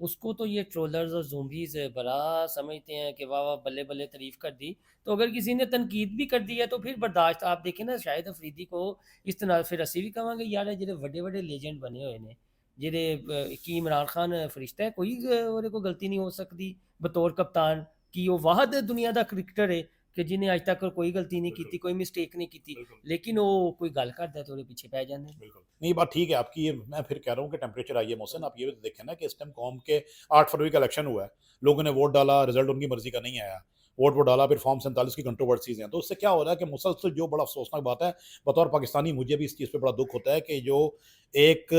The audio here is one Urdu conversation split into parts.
اس کو تو یہ ٹرولرز اور زومبیز بڑا سمجھتے ہیں کہ واہ واہ بلے بلے تعریف کر دی. تو اگر کسی نے تنقید بھی کر دی ہے تو پھر برداشت. آپ دیکھیں نا شاہد افریدی کو اس طرح پھر اسی بھی کہاں گے یار جڑے بڑے بڑے لیجنڈ بنے ہوئے نے جہے کی عمران خان فرشتہ ہے کوئی کو غلطی نہیں ہو سکتی بطور کپتان کہ وہ واحد دنیا دا کرکٹر ہے کہ جنہیں آج تک کوئی غلطی نہیں کی کوئی مسٹیک نہیں کی لیکن وہ کوئی گل کرتا ہے تو پیچھے پہ جاتے ہیں. بالکل نہیں بات ٹھیک ہے آپ کی. میں پھر کہہ رہا ہوں کہ ٹیمپریچر آئی ہے محسن. آپ یہ بھی دیکھیں نا کہ اس ٹائم قوم کے 8 فروری کا الیکشن ہوا ہے, لوگوں نے ووٹ ڈالا, رزلٹ ان کی مرضی کا نہیں آیا, ووٹ وہ ڈالا, پھر فارم 47 کی کنٹروورسیز ہیں. تو اس سے کیا ہو رہا ہے کہ مسلسل جو بڑا افسوسناک بات ہے بطور پاکستانی مجھے بھی اس چیز پہ بڑا دکھ ہوتا ہے کہ جو ایک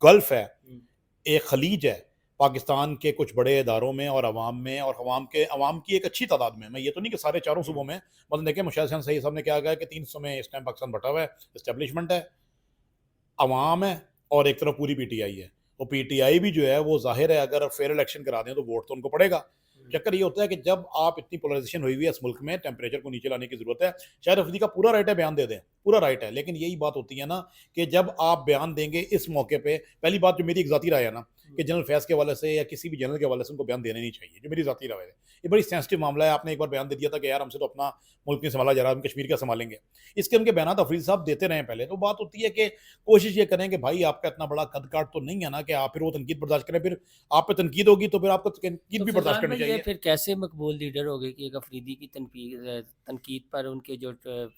گلف ہے, ایک خلیج ہے پاکستان کے کچھ بڑے اداروں میں اور عوام میں, اور عوام کی ایک اچھی تعداد میں یہ تو نہیں کہ سارے چاروں صوبوں میں, مطلب دیکھیں مشاہد حسین صحیح صاحب نے کیا کہا کہ 300 میں اس ٹائم پاکستان بٹا ہوا ہے, اسٹیبلشمنٹ ہے, عوام ہے, اور ایک طرف پوری پی ٹی آئی ہے. اور پی ٹی آئی بھی جو ہے وہ ظاہر ہے اگر فیئر الیکشن کرا دیں تو ووٹ تو ان کو پڑے گا. چکر یہ ہوتا ہے کہ جب آپ اتنی پولرائزیشن ہوئی ہوئی ہے اس ملک میں, ٹیمپریچر کو نیچے لانے کی ضرورت ہے. شاہد افریدی کا پورا رائٹ ہے بیان دے دیں, پورا رائٹ ہے, لیکن یہی بات ہوتی ہے نا کہ جب آپ بیان دیں گے اس موقع پہ, پہلی بات جو میری ایک ذاتی رائے ہے نا کہ جنرل فیض کے حوالے سے یا کسی بھی جنرل کے حوالے سے ان کو بیان دینے نہیں چاہیے, جو میری ذاتی رائے ہے. یہ بڑی سینسٹیو معاملہ ہے. آپ نے ایک بار بیان دے دیا تھا کہ یار ہم سے تو اپنا ملک نہیں سنبھالا جا رہا, ہم کشمیر کا سنبھالیں گے. اس کے ان کے بیانات افریدی صاحب دیتے رہے پہلے. تو بات ہوتی ہے کہ کوشش یہ کریں کہ بھائی آپ کا اتنا بڑا قد کاٹ تو نہیں ہے نا کہ آپ پھر وہ تنقید برداشت کریں, پھر آپ پہ تنقید ہوگی تو پھر آپ کو تنقید بھی برداشت کرنی چاہیے. یہ پھر کیسے مقبول لیڈر ہو گئے کہ ایک افریدی کی تنقید پر ان کے جو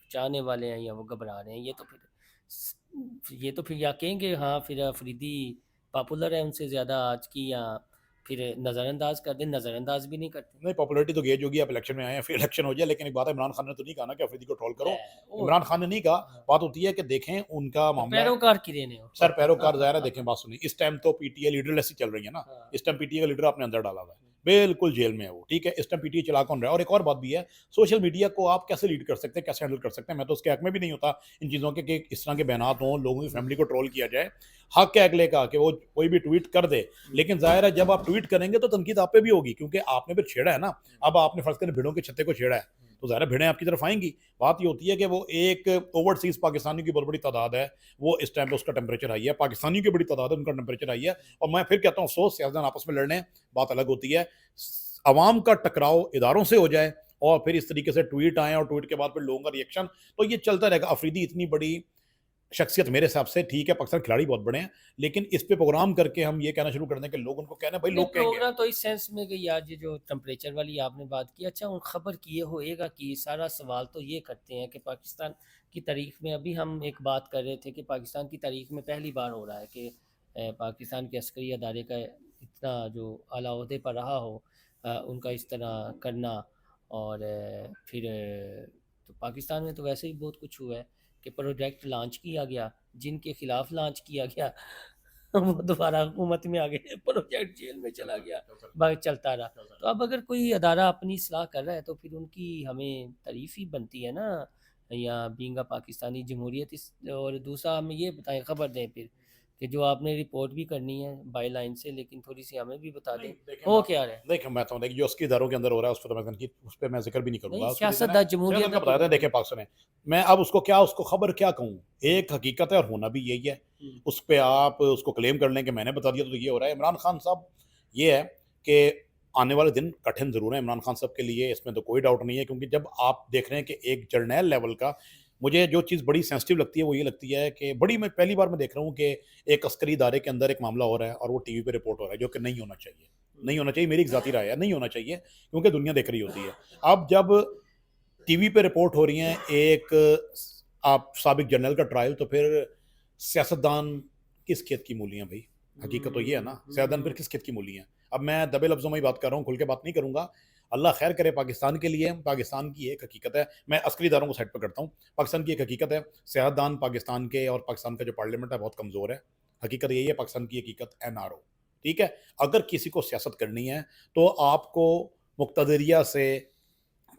چاہنے والے ہیں یا وہ گھبرا رہے ہیں. یہ تو پھر یا کہیں گے ہاں پھر افریدی پاپولر ہے ان سے زیادہ آج کی, یا پھر نظر انداز کر دیں. نظر انداز بھی نہیں کرتے. نہیں پاپولیرٹی تو گیج ہوگی, آپ الیکشن میں آئے ہیں, پھر الیکشن ہو جائے. لیکن ایک بات ہے, عمران خان نے تو نہیں کہا نا کہ افریدی کو ٹرول کرو. عمران خان نے نہیں کہا. بات ہوتی ہے کہ دیکھیں ان کا معاملہ پیروکار کی دینے ہو سر, پیروکار ظاہر ہے. دیکھیں بات سنیں, اس ٹائم تو پی ٹی اے لیڈر لیس ہی چل رہی ہے نا. اس ٹائم پی ٹی اے کا لیڈر آپ نے اندر ڈالا ہوا ہے, بالکل جیل میں ہے وہ, ٹھیک ہے. اس ٹائم پی ٹی اے چلا کون رہا ہے. اور ایک اور بات بھی ہے, سوشل میڈیا کو آپ کیسے لیڈ کر سکتے ہیں, کیسے ہینڈل کر سکتے ہیں. میں تو اس کے حق میں بھی نہیں ہوتا ان چیزوں کے کہ اس طرح کے بیانات ہوں, لوگوں کی فیملی کو ٹرول کیا جائے. حق ہے اگلے کا کہ وہ کوئی بھی ٹویٹ کر دے, لیکن ظاہر ہے جب آپ ٹویٹ کریں گے تو تنقید آپ پہ بھی ہوگی, کیونکہ آپ نے پھر چھیڑا ہے نا. اب آپ نے فرض کریں بھیڑوں کے چھتے کو چھیڑا ہے تو ظاہر بھیڑیں آپ کی طرف آئیں گی. بات یہ ہوتی ہے کہ وہ ایک اوورسیز پاکستانیوں کی بہت بڑی تعداد ہے, وہ اس ٹائم پہ اس کا ٹیمپریچر آئی ہے. پاکستانیوں کی بڑی تعداد ہے, ان کا ٹیمپریچر آئی ہے. اور میں پھر کہتا ہوں افسوس, سیاستدان آپس میں لڑنے بات الگ ہوتی ہے, عوام کا ٹکراؤ اداروں سے ہو جائے اور پھر اس طریقے سے ٹویٹ آئیں اور ٹویٹ کے بعد پھر لوگوں کا ریئیکشن, تو یہ چلتا رہے گا. افریدی اتنی بڑی شخصیت میرے حساب سے, ٹھیک ہے پاکستان کھلاڑی بہت بڑے ہیں, لیکن اس پہ پروگرام کر کے ہم یہ کہنا شروع کر دیں کہ لوگ ان کو کہنا بھائی لوگ کہیں گے. پروگرام تو اس سینس میں کہ یار یہ جو ٹمپریچر والی آپ نے بات کی, اچھا ان خبر کیے ہوئے گا کہ سارا سوال تو یہ کرتے ہیں کہ پاکستان کی تاریخ میں, ابھی ہم ایک بات کر رہے تھے کہ پاکستان کی تاریخ میں پہلی بار ہو رہا ہے کہ پاکستان کے عسکری ادارے کا اتنا جو اعلیٰ عہدے پر رہا ہو ان کا اس طرح کرنا. اور پھر تو پاکستان میں تو ویسے ہی بہت کچھ ہوا ہے کہ پروجیکٹ لانچ کیا گیا, جن کے خلاف لانچ کیا گیا وہ دوبارہ حکومت میں آ گئے, پروجیکٹ جیل میں چلا گیا, چلتا رہا. تو اب اگر کوئی ادارہ اپنی اصلاح کر رہا ہے تو پھر ان کی ہمیں تعریف ہی بنتی ہے نا, یا بینگا پاکستانی جمہوریت. اور دوسرا ہمیں یہ بتائیں, خبر دیں پھر کہ جو آپ نے رپورٹ بھی کرنی ہے بائی لائن سے, لیکن تھوڑی سی ہمیں بھی بتا دیں وہ کیا ہے. دیکھیں میں تو جو اس کے اداروں کے اندر ہو رہا ہے اس پہ اس پہ میں ذکر بھی نہیں کروں گا. سیاست جمہوریت کا بتایا تھا, دیکھیں پاکستان ہے, میں اب اس کو خبر کیا کہوں, ایک حقیقت ہے اور ہونا بھی یہی ہے. اس پہ آپ اس کو کلیم کر لیں کہ میں نے بتا دیا تو یہ ہو رہا ہے. عمران خان صاحب یہ ہے کہ آنے والے دن کٹھن ضرور ہیں عمران خان صاحب کے لیے, اس میں تو کوئی ڈاؤٹ نہیں ہے. کیونکہ جب آپ دیکھ رہے ہیں کہ ایک جرنیل لیول کا, مجھے جو چیز بڑی سینسٹیو لگتی ہے وہ یہ لگتی ہے کہ میں پہلی بار میں دیکھ رہا ہوں کہ ایک عسکری ادارے کے اندر ایک معاملہ ہو رہا ہے اور وہ ٹی وی پہ رپورٹ ہو رہا ہے, جو کہ نہیں ہونا چاہیے. میری ایک ذاتی رائے ہے, نہیں ہونا چاہیے کیونکہ دنیا دیکھ رہی ہوتی ہے. اب جب ٹی وی پہ رپورٹ ہو رہی ہیں ایک آپ سابق جنرل کا ٹرائل, تو پھر سیاستدان کس کھیت کی مولیاں بھائی, حقیقت تو یہ ہے نا, سیاستدان پھر کس کھیت کی مولیاں. اب میں دبے لفظوں میں ہی بات کر رہا ہوں, کھل کے بات نہیں کروں گا. اللہ خیر کرے پاکستان کے لیے. پاکستان کی ایک حقیقت ہے, میں عسکری اداروں کو سائڈ پہ کرتا ہوں, پاکستان کی ایک حقیقت ہے, سیاستدان پاکستان کے اور پاکستان کا جو پارلیمنٹ ہے بہت کمزور ہے. حقیقت یہی ہے, پاکستان کی حقیقت NRO, ٹھیک ہے. اگر کسی کو سیاست کرنی ہے تو آپ کو مقتدریہ سے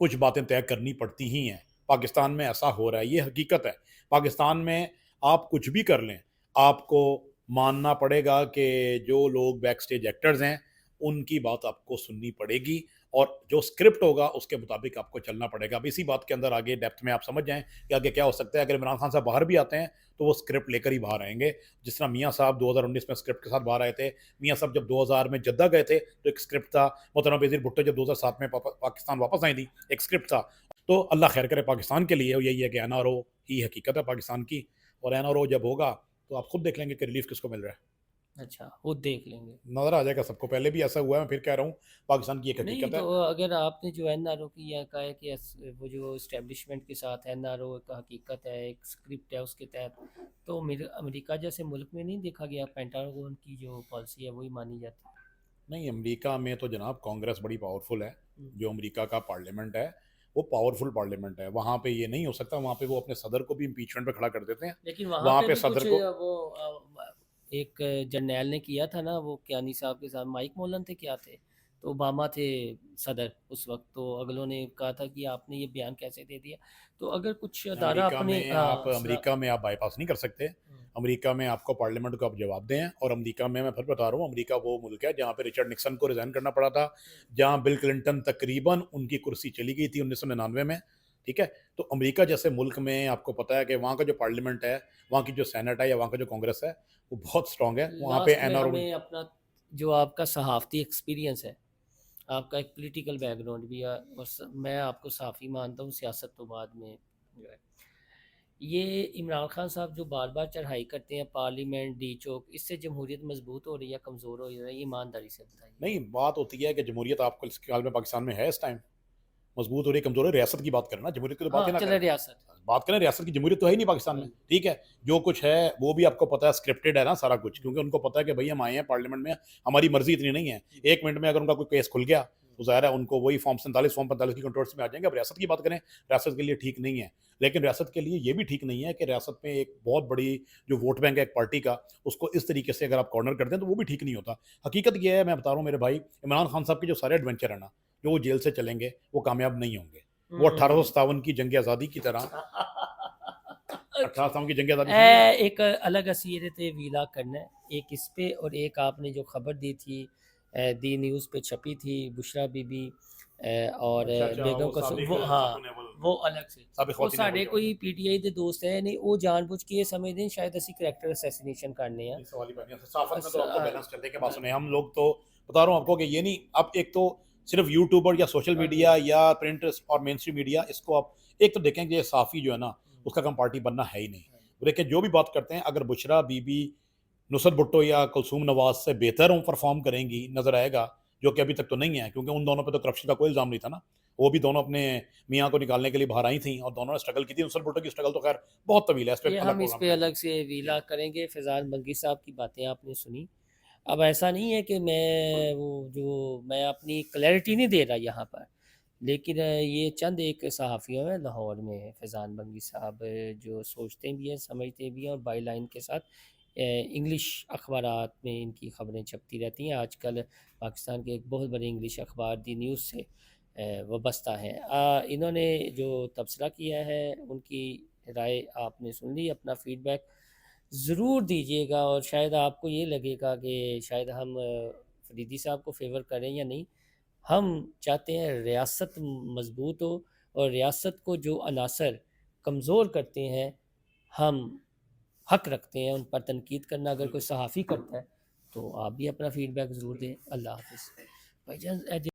کچھ باتیں طے کرنی پڑتی ہی ہیں. پاکستان میں ایسا ہو رہا ہے, یہ حقیقت ہے. پاکستان میں آپ کچھ بھی کر لیں, آپ کو ماننا پڑے گا کہ جو لوگ بیک سٹیج ایکٹرز ہیں ان کی بات آپ کو سننی پڑے گی, اور جو اسکرپٹ ہوگا اس کے مطابق آپ کو چلنا پڑے گا. اب اسی بات کے اندر آگے ڈیپتھ میں آپ سمجھ جائیں کہ آگے کیا ہو سکتا ہے. اگر عمران خان صاحب باہر بھی آتے ہیں تو وہ اسکرپٹ لے کر ہی باہر آئیں گے. جس طرح میاں صاحب 2019 میں اسکرپٹ کے ساتھ باہر آئے تھے. میاں صاحب جب 2000 میں جدہ گئے تھے تو ایک اسکرپٹ تھا. محترمہ بینظیر بھٹو جب 2007 میں پاکستان واپس آئی تھی ایک اسکرپٹ تھا. تو اللہ خیر کرے پاکستان کے لیے. یہی ہے کہ این آر او ہی حقیقت ہے پاکستان کی, اور این آر او جب ہوگا تو آپ خود دیکھ لیں گے کہ ریلیف کس کو مل رہا ہے. اچھا وہ دیکھ لیں گے, نظر آ جائے گا سب کو. پہلے بھی ایسا ہوا ہے, میں پھر کہہ رہا ہوں پاکستان کی ایک نہیں حقیقت ہے. تو اگر آپ نے جو این آر او کی یہ کہا ہے کہ وہ جو اسٹیبلشمنٹ کے ساتھ این آر او کا حقیقت ہے, ایک اسکرپٹ ہے اس کے تحت, تو امریکہ جیسے ملک میں نہیں دیکھا گیا پینٹاگون کی جو پالیسی ہے وہی مانی جاتی ہے. نہیں, امریکہ میں تو جناب کانگریس بڑی پاورفل ہے. جو امریکہ کا پارلیمنٹ ہے وہ پارلیمنٹ پارلیمنٹ ہے. وہاں پہ یہ نہیں ہو سکتا. وہاں پہ وہ اپنے صدر کو بھی امپیچمنٹ پہ کھڑا کر دیتے ہیں. لیکن وہاں وہاں پہ پہ بھی صدر کچھ کو وہ ایک جرنیل نے کیا تھا نا, وہ کیانی صاحب کے ساتھ مائک مولن تھے کیا تھے, تو اوباما تھے صدر اس وقت, تو اگلوں نے کہا تھا کہ آپ نے یہ بیان کیسے دے دیا. تو اگر کچھ ادارہ اپنے امریکہ میں آپ بائی پاس نہیں کر سکتے. امریکہ میں آپ کو پارلیمنٹ کو آپ جواب دیں. اور امریکہ میں پھر بتا رہا ہوں, امریکہ وہ ملک ہے جہاں پہ رچرڈ نکسن کو ریزائن کرنا پڑا تھا, جہاں بل کلنٹن تقریباً ان کی کرسی چلی گئی تھی 1999 میں. ٹھیک ہے, تو امریکہ جیسے ملک میں آپ کو پتا ہے کہ وہاں کا جو پارلیمنٹ ہے, وہاں کی جو سینٹ ہے یا وہاں کا جو کانگریس ہے وہ بہت اسٹرانگ ہے. وہاں پہ لاسٹ میں این آر او ہمیں اپنا جو آپ کا صحافتی ایکسپیرینس ہے, آپ کا ایک پولیٹیکل بیک گراؤنڈ بھی ہے, اور میں آپ کو صحافی مانتا ہوں, سیاست تو بعد میں جو ہے. یہ عمران خان صاحب جو بار بار چڑھائی کرتے ہیں پارلیمنٹ, ڈی چوک, اس سے جمہوریت مضبوط ہو رہی ہے یا کمزور ہو رہی ہے, یہ ایمانداری سے بتائیے. نہیں, بات ہوتی ہے کہ جمہوریت آپ کو اس خیال میں پاکستان میں ہے اس ٹائم مضبوط ہو رہی ہے کمزور ہے. ریاست کی بات کرنا, جمہوریت کی تو بات ہاں ہی نہ چلے کریں. ریاست بات کریں ریاست کی, جمہوریت تو ہے ہی نہیں پاکستان میں. ٹھیک ہے, جو کچھ ہے وہ بھی آپ کو پتا ہے اسکرپٹڈ ہے نا سارا کچھ, کیونکہ ان کو پتا ہے کہ بھائی ہم آئے ہیں پارلیمنٹ میں, ہماری مرضی اتنی نہیں ہے. ایک منٹ میں اگر ان کا کوئی کیس کھل گیا تو ظاہر ہے ان کو وہی فارم 47 فارم 45 کی کنٹروورسی میں آ جائیں گے. اب ریاست کی بات کریں, ریاست کے لیے ٹھیک نہیں ہے. لیکن ریاست کے لیے یہ بھی ٹھیک نہیں ہے کہ ریاست میں ایک بہت بڑی جو ووٹ بینک ہے ایک پارٹی کا, اس کو اس طریقے سے اگر آپ کارنر کر دیں تو وہ بھی ٹھیک نہیں ہوتا. حقیقت یہ ہے, میں بتا رہا ہوں میرے بھائی, عمران خان صاحب کے جو سارے ایڈونچر ہیں نا, جو وہ جیل سے چلیں گے وہ کامیاب نہیں ہوں گے. وہ 1857 کی جنگ آزادی کی طرح 1857 کی جنگ آزادی ایک الگ اسیرت ویلا کرنا ہے, ایک اس پہ, اور ایک آپ نے جو خبر دی تھی دی نیوز پہ چھپی تھی, بشرا بی بی اور بیگم قاسم, وہ ہاں وہ الگ سے, وہ ساڈے کوئی پی ٹی آئی دے دوست ہے نہیں, وہ جان بوجھ کے یہ سمجھتے ہیں شاید اسی کریکٹر اسیسینیشن کرنے ہیں. ہم لوگ تو بتا رہا ہوں آپ کو کہ یہ نہیں, اب ایک تو صرف یوٹیوبر یا سوشل میڈیا یا پرنٹ اور مین اسٹریم میڈیا, اس کو آپ ایک تو دیکھیں کہ یہ صحافی جو ہے نا اس کا کم پارٹی بننا ہے ہی نہیں. دیکھیں جو بھی بات کرتے ہیں, اگر بشرا بی بی نصرت بھٹو یا کلثوم نواز سے بہتر پرفارم کریں گی نظر آئے گا, جو کہ ابھی تک تو نہیں ہے, کیونکہ ان دونوں پہ تو کرپشن کا کوئی الزام نہیں تھا نا. وہ بھی دونوں اپنے میاں کو نکالنے کے لیے باہر آئی تھیں اور دونوں نے اسٹرگل کی تھی. نصرت بھٹو کی اسٹرگل تو خیر بہت طویل ہے, اس پہ ہم اس پہ الگ سے ویلا کریں گے. فیضان بنگی صاحب کی باتیں آپ نے سنی. اب ایسا نہیں ہے کہ میں اپنی کلیئرٹی نہیں دے رہا یہاں پر, لیکن یہ چند ایک صحافیوں میں لاہور میں, فیضان بنگی صاحب جو سوچتے بھی ہیں سمجھتے بھی ہیں, اور بائی لائن کے ساتھ انگلش اخبارات میں ان کی خبریں چھپتی رہتی ہیں. آج کل پاکستان کے ایک بہت بڑے انگلش اخبار دی نیوز سے وابستہ ہیں. انہوں نے جو تبصرہ کیا ہے, ان کی رائے آپ نے سن لی. اپنا فیڈ بیک ضرور دیجیے گا, اور شاید آپ کو یہ لگے گا کہ شاید ہم فریدی صاحب کو فیور کریں یا نہیں. ہم چاہتے ہیں ریاست مضبوط ہو, اور ریاست کو جو عناصر کمزور کرتے ہیں ہم حق رکھتے ہیں ان پر تنقید کرنا. اگر کوئی صحافی کرتا ہے تو آپ بھی اپنا فیڈ بیک ضرور دیں. اللہ حافظ بھائی جان.